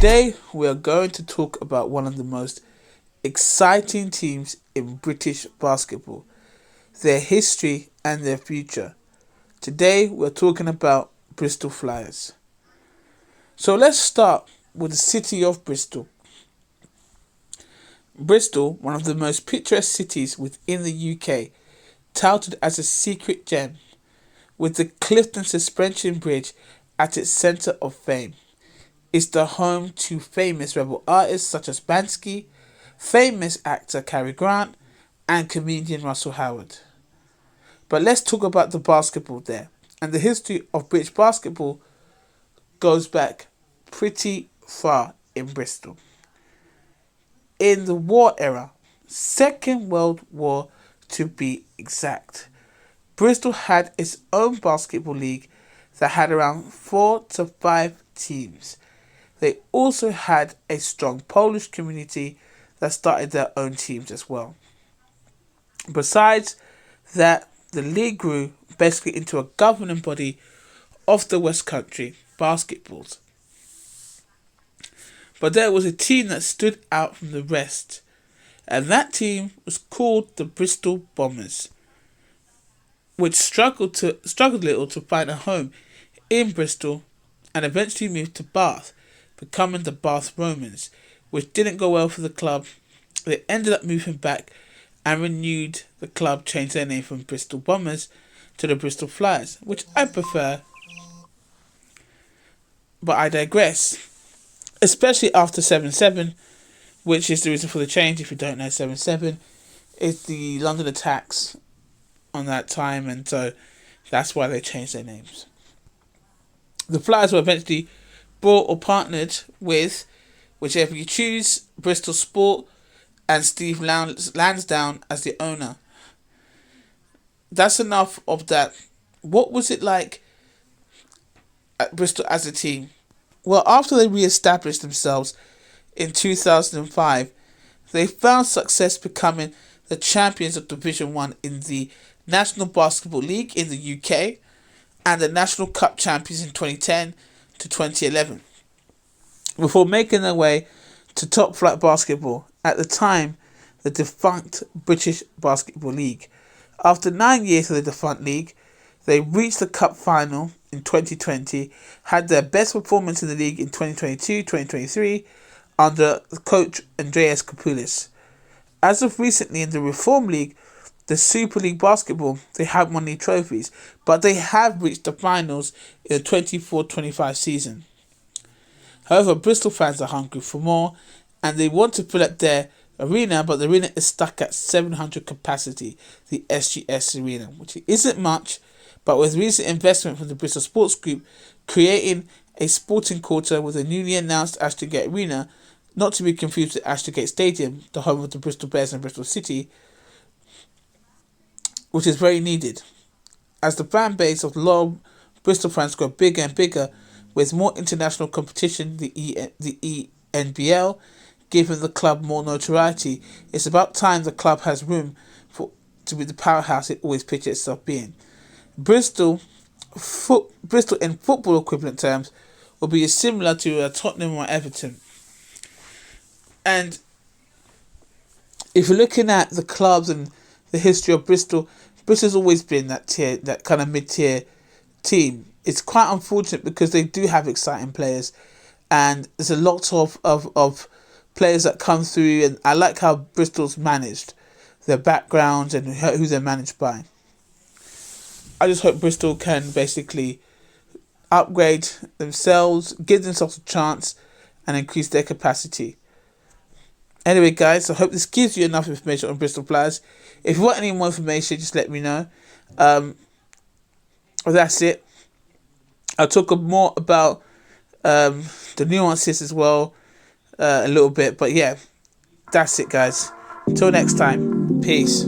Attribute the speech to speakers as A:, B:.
A: Today we are going to talk about one of the most exciting teams in British basketball, their history and their future. Today we're talking about Bristol Flyers. So let's start with the city of Bristol. Bristol, one of the most picturesque cities within the UK, touted as a secret gem, with the Clifton Suspension Bridge at its centre of fame. Is the home to famous rebel artists such as Bansky, famous actor Cary Grant, and comedian Russell Howard. But let's talk about the basketball there. And the history of British basketball goes back pretty far in Bristol. In the war era, Second World War to be exact, Bristol had its own basketball league that had around 4 to 5 teams. They also had a strong Polish community that started their own teams as well. Besides that, the league grew basically into a governing body of the West Country basketballs. But there was a team that stood out from the rest, and that team was called the Bristol Bombers, which struggled a little to find a home in Bristol and eventually moved to Bath, becoming the Bath Romans, which didn't go well for the club. They ended up moving back and renewed the club, changed their name from Bristol Bombers to the Bristol Flyers, which I prefer, but I digress. Especially after 7/7, which is the reason for the change. If you don't know, 7/7 is the London attacks on that time, and so that's why they changed their names. The Flyers were eventually bought or partnered with, whichever you choose, Bristol Sport and Steve Lansdowne as the owner. That's enough of that. What was it like at Bristol as a team? Well, after they re-established themselves in 2005, they found success becoming the champions of Division 1 in the National Basketball League in the UK and the National Cup champions in 2010 to 2011, before making their way to top flight basketball, at the time the defunct British Basketball League. After 9 years of the defunct league, they reached the cup final in 2020, had their best performance in the league in 2022-2023 under coach Andreas Kapoulis. As of recently in the Reform League, the Super League Basketball, they haven't won any trophies, but they have reached the finals in the 24-25 season. However, Bristol fans are hungry for more, and they want to fill up their arena, but the arena is stuck at 700 capacity, the SGS Arena, which isn't much, but with recent investment from the Bristol Sports Group, creating a sporting quarter with a newly announced Ashton Gate Arena, not to be confused with Ashton Gate Stadium, the home of the Bristol Bears and Bristol City, which is very needed, as the fan base of loyal Bristol fans grow bigger and bigger, with more international competition, the ENBL, giving the club more notoriety. It's about time the club has room to be the powerhouse it always pictured itself being. Bristol in football equivalent terms will be similar to Tottenham or Everton. And if you're looking at the clubs and the history of Bristol, Bristol's always been that kind of mid-tier team. It's quite unfortunate because they do have exciting players, and there's a lot of players that come through, and I like how Bristol's managed, their backgrounds and who they're managed by. I just hope Bristol can basically upgrade themselves, give themselves a chance, and increase their capacity. Anyway, guys, I hope this gives you enough information on Bristol Flyers. If you want any more information, just let me know. That's it. I'll talk more about the nuances as well a little bit. But yeah, that's it, guys. Until next time, peace.